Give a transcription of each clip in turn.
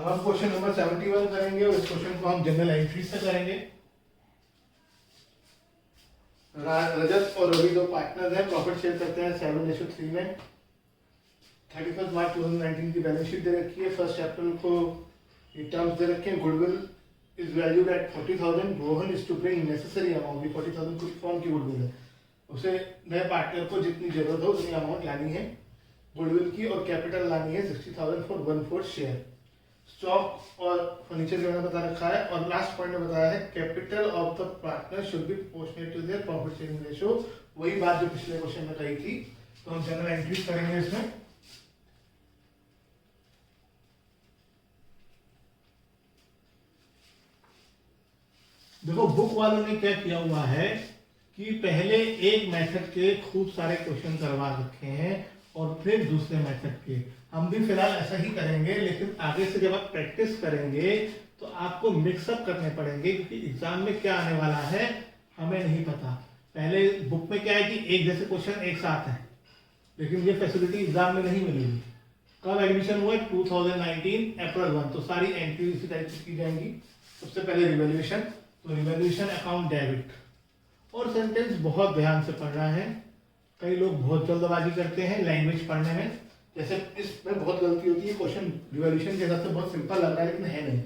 अब हम question number 71 करेंगे और इस क्वेश्चन को हम जनरल एंट्री से करेंगे। रजत और रवि दो पार्टनर हैं, प्रॉफिट शेयर करते हैं 7:3 में। 31 मार्च 2019 की बैलेंस शीट दे रखी है। फर्स्ट चैप्टर को ये टर्म्स दे रखे हैं। Goodwill is valued at 40,000। Rohan is to bring necessary amount. ये 40,000 कुछ फॉर्म की गुडविल है, उसे नए पार्टनर को जितनी जरूरत हो उतनी अमाउंट लानी है गुडविल की, और कैपिटल लानी है 60,000 फॉर 1/4 शेयर। स्टॉक और फर्नीचर के बारे में बता रखा है, और लास्ट पॉइंट में बताया है capital of the partner should be proportionate to their profit sharing ratio. वही बात जो पिछले क्वेश्चन में कही थी। तो हम जनरल एंट्रीज करेंगे इसमें। देखो बुक वालों ने क्या किया हुआ है कि पहले एक मेथड के खूब सारे क्वेश्चन करवा रखे हैं और फिर दूसरे मेथड के। हम भी फिलहाल ऐसा ही करेंगे, लेकिन आगे से जब आप प्रैक्टिस करेंगे तो आपको मिक्सअप करने पड़ेंगे, क्योंकि एग्जाम में क्या आने वाला है हमें नहीं पता। पहले बुक में क्या है कि एक जैसे क्वेश्चन एक साथ है, लेकिन ये फैसिलिटी एग्जाम में नहीं मिलेगी। कब एडमिशन हुआ है? 2019 अप्रैल 1। तो सारी एंट्री इसी टाइप से की जाएंगी। सबसे पहले रिवैल्यूएशन, तो रिवैल्यूएशन अकाउंट डेबिट, और सेंटेंस बहुत ध्यान से पढ़ना है। कई लोग बहुत जल्दबाजी करते हैं लैंग्वेज पढ़ने में, जैसे इसमें बहुत गलती होती है। क्वेश्चन रिवैल्यूएशन के हिसाब से बहुत सिंपल लग रहा है, लेकिन है नहीं।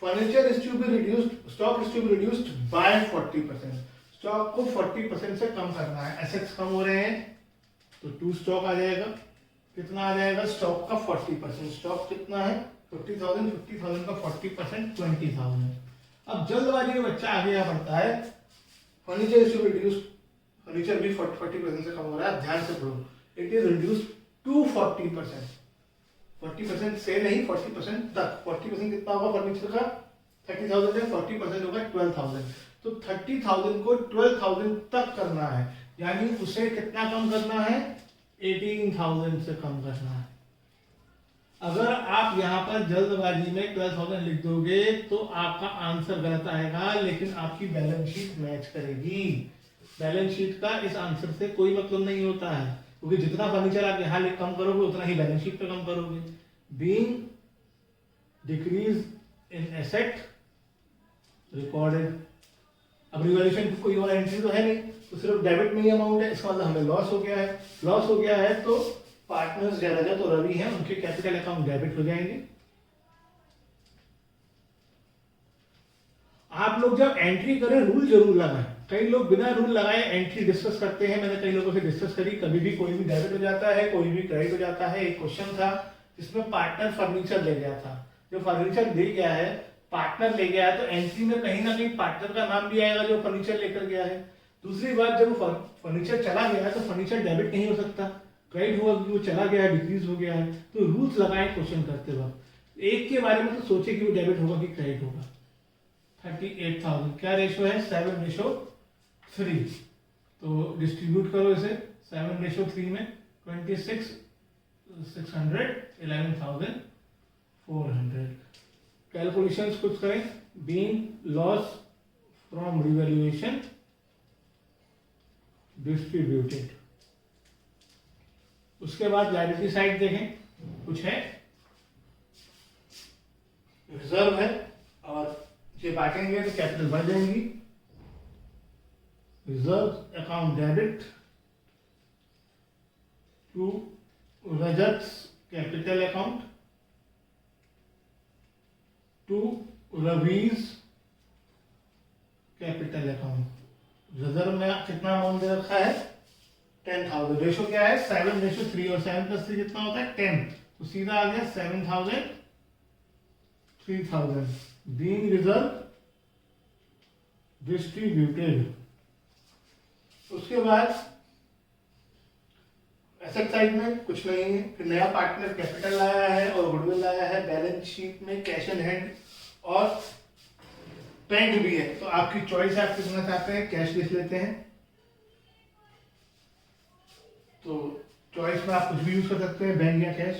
Furniture is to be reduced, stock is to be reduced by 40%। Stock को 40% से कम करना है। एसेट्स कम हो रहे हैं तो टू स्टॉक आ जाएगा। कितना आ जाएगा? स्टॉक का 40%। स्टॉक कितना है? 50,000। 50,000 का 40% 20,000। अब जल्दबाजी में बच्चा आगे क्या बढ़ता है, furniture is to be reduced, furniture भी 40% से कम हो रहा है। ध्यान से पढ़ो, इट इज रिड्यूस्ड टू 40%। 40% से नहीं, 40% तक। 40% कितना होगा फर्नीचर का? 30,000 है, 40% होगा 12,000। तो 30,000 को 12,000 तक करना है, यानी उसे कितना कम करना है? 18,000 से कम करना है। अगर आप यहाँ पर जल्दबाजी में 12,000 लिख दोगे तो आपका आंसर गलत आएगा, लेकिन आपकी बैलेंस शीट मैच करेगी। बैलेंस शीट का इस आंसर से कोई मतलब नहीं होता है, क्योंकि जितना फर्नीचर आप यहाँ कम करोगे उतना ही बैलेंस शीट पे कम करोगे। Being decrease in asset recorded. अब रिवैल्यूएशन की कोई और एंट्री तो है नहीं, तो सिर्फ डेबिट में ही अमाउंट है। इसका मतलब हमें लॉस हो गया है। लॉस हो गया है तो पार्टनर्स रजत और रवि हैं, उनके कैपिटल अकाउंट डेबिट हो जाएंगे। आप लोग जब एंट्री करें रूल जरूर लगाएं। कई लोग बिना रूल लगाए एंट्री डिस्कस करते हैं। मैंने कई लोगों से डिस्कस करी, कभी भी कोई भी डेबिट हो जाता है, कोई भी क्रेडिट हो जाता है। एक क्वेश्चन था जिसमें पार्टनर फर्नीचर ले गया था। जो फर्नीचर ले गया है, पार्टनर ले गया है, तो एंट्री में कहीं ना कहीं पार्टनर का नाम भी आएगा जो फर्नीचर लेकर गया है। दूसरी बात, जब फर्नीचर चला गया है तो फर्नीचर डेबिट नहीं हो सकता, क्रेडिट हुआ कि वो चला गया है, डिक्रीज हो गया है। तो रूल्स लगाएं क्वेश्चन करते वक्त। एक के बारे में तो सोचे कि वो डेबिट होगा कि क्रेडिट होगा। 38,000 क्या रेशो है? 7:3। तो डिस्ट्रीब्यूट करो इसे 7:3 में। 26,600 11,400। कैलकुलेशंस कुछ करें। Being loss from revaluation distributed. उसके बाद लायबिलिटी साइड देखें, कुछ है? रिजर्व है, और ये बांटेंगे तो कैपिटल बढ़ जाएंगी। Reserve account debit to Rajat capital account to Ravi's capital account. Reserve में कितना अमाउंट दे रखा है? 10,000। रेशो क्या है? 7:3, और 7+3 कितना होता है? 10। तो सीधा आ गया 7,000 3,000। Being reserve distributed. उसके बाद एसेट साइड में कुछ नहीं है। फिर नया पार्टनर कैपिटल लाया है और गुडविल लाया है। बैलेंस शीट में कैश इन हैंड और बैंक भी है, तो आपकी चॉइस है, आप कितना चाहते हैं। कैश लिख लेते हैं, तो चॉइस में आप कुछ भी यूज कर सकते हैं, बैंक या कैश।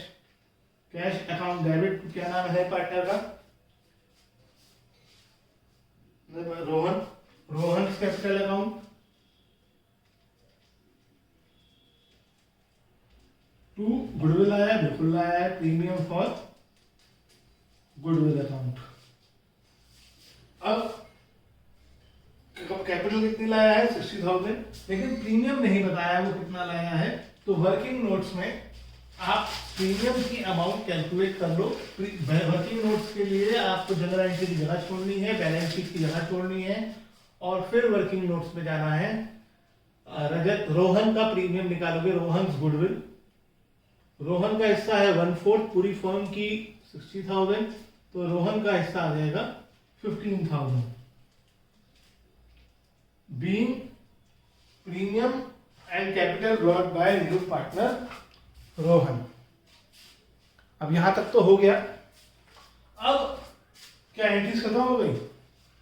कैश अकाउंट डेबिट, क्या नाम है पार्टनर का? Rohan. Rohan capital account to goodwill आया है, बिल्कुल आया है। Premium for goodwill account. अब कैपिटल कितनी लाया है 60,000, लेकिन प्रीमियम नहीं बताया वो कितना लाया है। तो वर्किंग नोट्स में आप प्रीमियम की अमाउंट कैलकुलेट कर लो। वर्किंग नोट्स के लिए आपको जनरल एंट्री की जगह छोड़नी है, बैलेंस शीट की जगह छोड़नी है, और फिर वर्किंग नोट्स में जाना है। रजत रोहन का प्रीमियम निकालोगे, रोहन गुडविल, रोहन का हिस्सा है 1/4 पूरी फर्म की 60,000, तो रोहन का हिस्सा आ जाएगा 15,000। Being premium and capital brought by new partner Rohan. अब यहां तक तो हो गया। अब क्या एंट्रीज खत्म हो गई?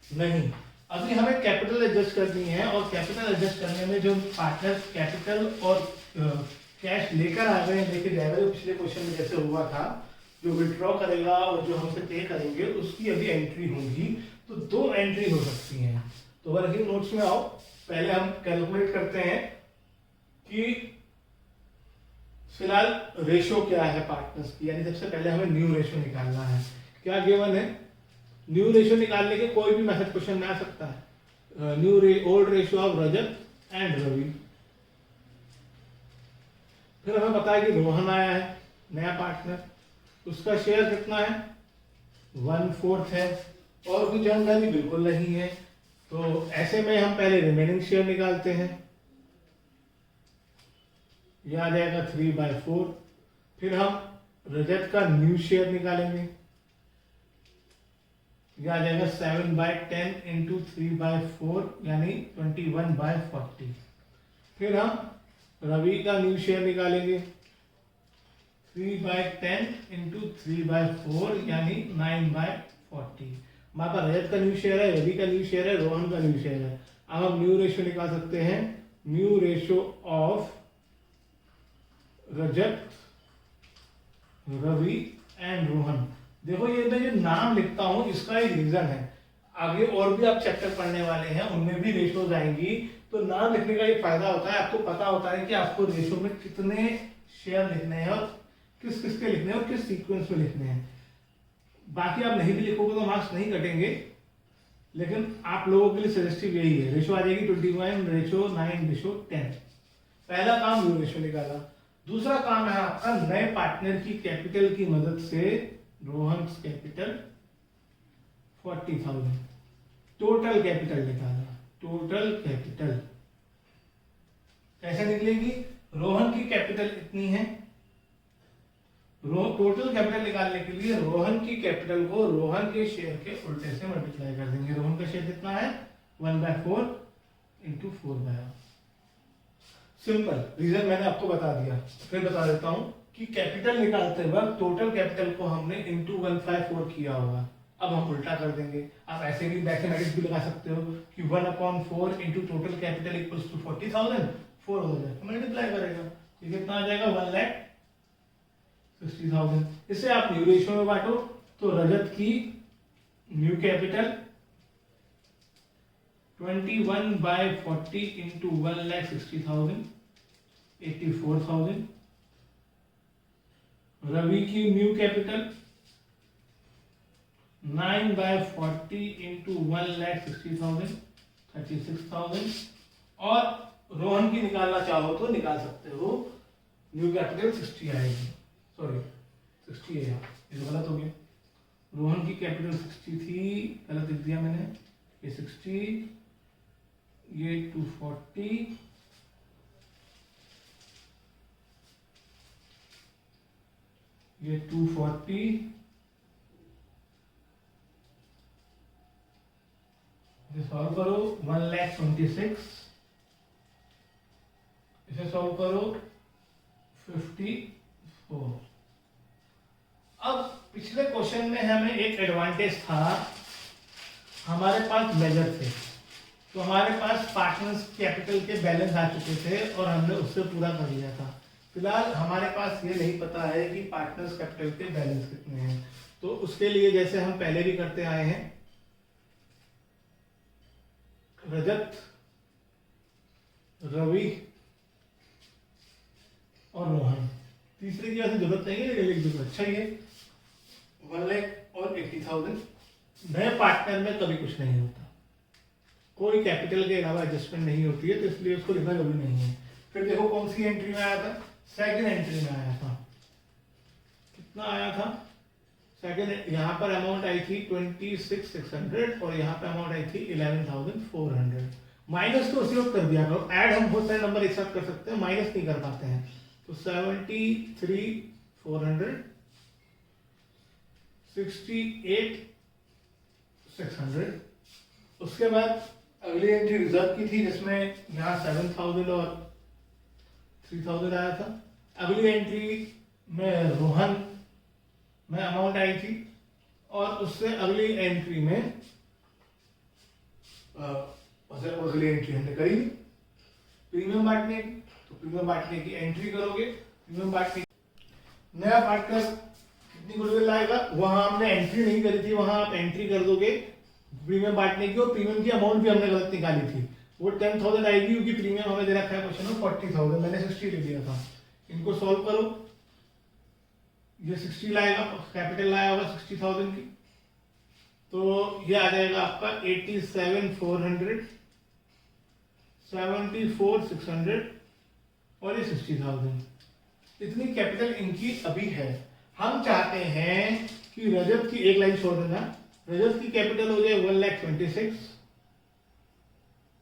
नहीं, अभी हमें कैपिटल एडजस्ट करनी है, और कैपिटल एडजस्ट करने में जो पार्टनर कैपिटल और कैश लेकर आ गए लेके जाएगा, जो पिछले क्वेश्चन में जैसे हुआ था, जो विड्रॉ करेगा और जो हमसे पे करेंगे उसकी अभी एंट्री होगी। तो दो एंट्री हो सकती हैं। तो वर्किंग नोट्स में आओ, पहले हम कैलकुलेट करते हैं कि फिलहाल रेशो क्या है पार्टनर्स की, यानी सबसे पहले हमें न्यू रेशो निकालना है। क्या गिवन है? न्यू रेशो निकालने के कोई भी मेथड क्वेश्चन में आ सकता है। Old ratio of Rajat and Ravi. फिर हमें पता है कि रोहन आया है नया पार्टनर, उसका शेयर कितना है 1/4 है, और कोई जानकारी बिल्कुल नहीं है। तो ऐसे में हम पहले रिमेनिंग शेयर निकालते हैं, यह आ जाएगा 3/4। फिर हम रजत का न्यू शेयर निकालेंगे, यह आ जाएगा 7/10 इंटू 3/4 यानी 21/40। फिर हम रवि का न्यू शेयर निकालेंगे, 3/10 इंटू 3/4 यानी 9/40। हमारे पास रजत का न्यू शेयर है, रवि का न्यू शेयर है, रोहन का न्यू शेयर है। अब हम न्यू रेशो निकाल सकते हैं, new ratio of Rajat, Ravi and Rohan. देखो ये मैं जो नाम लिखता हूं इसका एक रीजन है, आगे और भी आप चैप्टर पढ़ने वाले हैं उनमें भी रेशोज आएंगी। तो नाम लिखने का ये फायदा होता है, आपको पता होता है कि आपको रेशो में कितने शेयर लिखने हैं और किस किस के लिखने हैं और किस सीक्वेंस में लिखने हैं। बाकी आप नहीं भी लिखोगे तो मार्क्स नहीं कटेंगे, लेकिन आप लोगों के लिए सजेस्टिव यही है। रेशो आ जाएगी 21:9:10। पहला काम न्यू रेशो निकाला। दूसरा काम है आपका नए पार्टनर की कैपिटल की मदद से रोहन कैपिटल 40,000, टोटल कैपिटल निकाला। टोटल कैपिटल कैसे निकलेगी? रोहन की कैपिटल इतनी है, टोटल कैपिटल निकालने के लिए रोहन की कैपिटल को रोहन के शेयर के उल्टे से मल्टीप्लाई कर देंगे। रोहन का शेयर कितना है 1/4 इंटू 4/8। सिंपल रीजन मैंने आपको बता दिया, फिर बता देता हूं कि कैपिटल निकालते वक्त टोटल कैपिटल को हमने इंटू 1/4 किया होगा। अब हम उल्टा कर देंगे। आप ऐसे भी मैथमेटिक्स भी लगा सकते हो कि 1/4 into total capital equals to 40,000, 4 हो जाएगा, मल्टीप्लाई करेगा, ये कितना आ जाएगा 1,60,000। इसे आप न्यू रेशियो में बांटो, तो रजत की न्यू कैपिटल 21/40 इंटू 1,60,000 84,000। रवि की न्यू कैपिटल 9/40 इंटू 1,60,000 36,000। और रोहन की निकालना चाहो तो निकाल सकते हो, न्यू कैपिटल 60 आएगी, सॉरी 60 है, ये गलत हो गया। रोहन की कैपिटल 60 थी, गलत लिख दिया मैंने, ये 60, ये 240, ये 240, सॉल्व करो 1,26,000, इसे सॉल्व करो 54। अब पिछले क्वेश्चन में हमें एक एडवांटेज था, हमारे पास मेजर थे, तो हमारे पास पार्टनर्स कैपिटल के बैलेंस आ चुके थे और हमने उससे पूरा कर लिया था। फिलहाल हमारे पास ये नहीं पता है कि पार्टनर्स कैपिटल के बैलेंस कितने हैं, तो उसके लिए जैसे हम पहले भी करते आए हैं, रजत, रवि और रोहन, तीसरे की ऐसी जरूरत नहीं है, लिख दो अच्छा ही है 1,80,000 80,000। नए पार्टनर में कभी कुछ नहीं होता, कोई कैपिटल के अलावा एडजस्टमेंट नहीं होती है, तो इसलिए उसको लिखना कभी नहीं है। फिर देखो कौन सी एंट्री में आया था, सेकंड एंट्री में आया था। कितना आया था सेकंड, यहाँ पर अमाउंट आई थी 26,600 और यहाँ पे अमाउंट आई थी 11,400। माइनस तो उसी वक्त कर दिया करो, ऐड हम बहुत सारे नंबर एक साथ कर सकते हैं, माइनस नहीं कर पाते हैं। तो 73,400, 68,600। उसके बाद अगली एंट्री रिजर्व की थी जिसमें यहाँ 7,000 और 3,000 आया था। अगली एंट्री में रोहन में अमाउंट आई थी और उससे अगली एंट्री में अगली एंट्री हमने करी प्रीमियम बांटने की। तो प्रीमियम बांटने की एंट्री करोगे, प्रीमियम बांटने नया पार्टनर कितनी गुडविल लाएगा, वहां हमने एंट्री नहीं करी थी, वहां आप एंट्री कर दोगे प्रीमियम बांटने की। और प्रीमियम की अमाउंट भी हमने गलत निकाली थी, वो 10,000 आएगी क्योंकि प्रीमियम हमें दे रखा है क्वेश्चन में 40,000, मैंने 60 ले लिया था। इनको सॉल्व करो, ये 60 लाएगा, कैपिटल लाया होगा 60,000 की, तो ये आ जाएगा आपका 87,400, 74,600 और ये 60,000। इतनी कैपिटल इनकी अभी है। हम चाहते हैं कि रजत की एक लाइन छोड़ देना, रजत की कैपिटल हो जाए 1,26,000,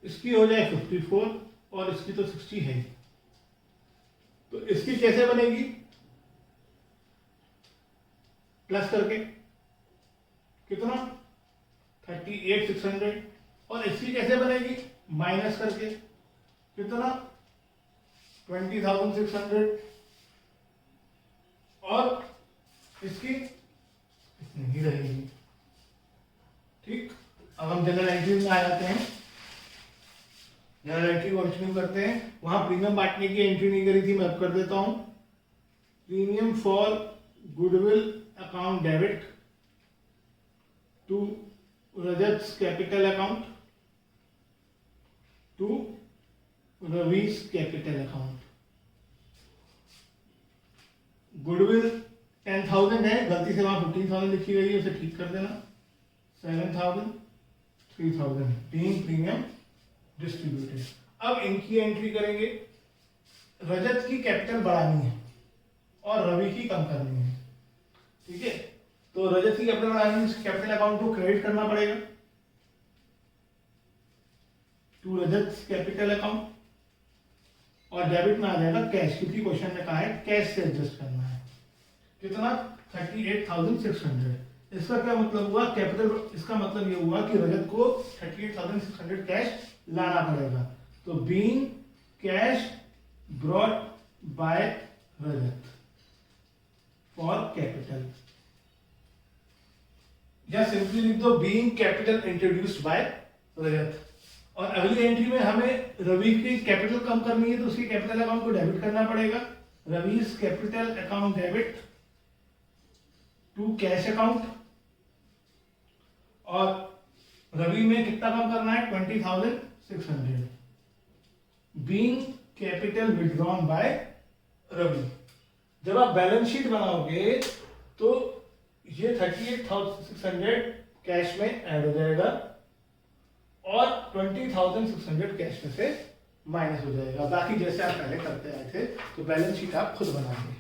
इसकी हो जाए 54 और इसकी तो 60 है। तो इसकी कैसे बनेगी, प्लस करके कितना 38,600, और इसकी कैसे बनेगी माइनस करके कितना 20,600, और इसकी इतनी ही रहेगी। ठीक, अब हम जनरल एंट्री में आ जाते हैं। जनरल एंट्री कंटिन्यू करते हैं। वहां प्रीमियम बांटने की एंट्री नहीं करी थी, मैं अब कर देता हूं। Premium for goodwill account debit to Rajat capital account to Ravi's capital account. Goodwill 10,000 है, गलती से वहां 15,000 लिखी गई है, उसे ठीक कर देना। 7,000, 3,000 बीइंग प्रीमियम डिस्ट्रीब्यूटेड। अब इनकी एंट्री करेंगे। रजत की कैपिटल बढ़ानी है और रवि की कम करनी है, ठीक है। तो रजत की कैपिटल बढ़ानी है, कैपिटल अकाउंट को क्रेडिट करना पड़ेगा टू रजत कैपिटल अकाउंट, और डेबिट में आ जाएगा कैश, क्योंकि क्वेश्चन में कहा है कैश से एडजस्ट करना है। कितना 38,600। इसका क्या मतलब हुआ, कैपिटल, इसका मतलब ये हुआ कि रजत को 38,600 कैश लाना पड़ेगा। तो being cash brought by Rajat for capital, या सिंपली लिख दो बीइंग कैपिटल इंट्रोड्यूस्ड बाय रजत। और अगली एंट्री में हमें रवि की कैपिटल कम करनी है, तो उसकी कैपिटल अकाउंट को डेबिट करना पड़ेगा। Ravi's capital account debit to cash account, और रवि में कितना कम करना है 20,600 being capital withdrawn by Ravi. जब आप बैलेंस शीट बनाओगे तो ये 38,600 कैश में ऐड हो जाएगा और 20,600 कैश में से माइनस हो जाएगा। बाकी जैसे आप पहले करते आए थे, तो बैलेंस शीट आप खुद बनाएंगे।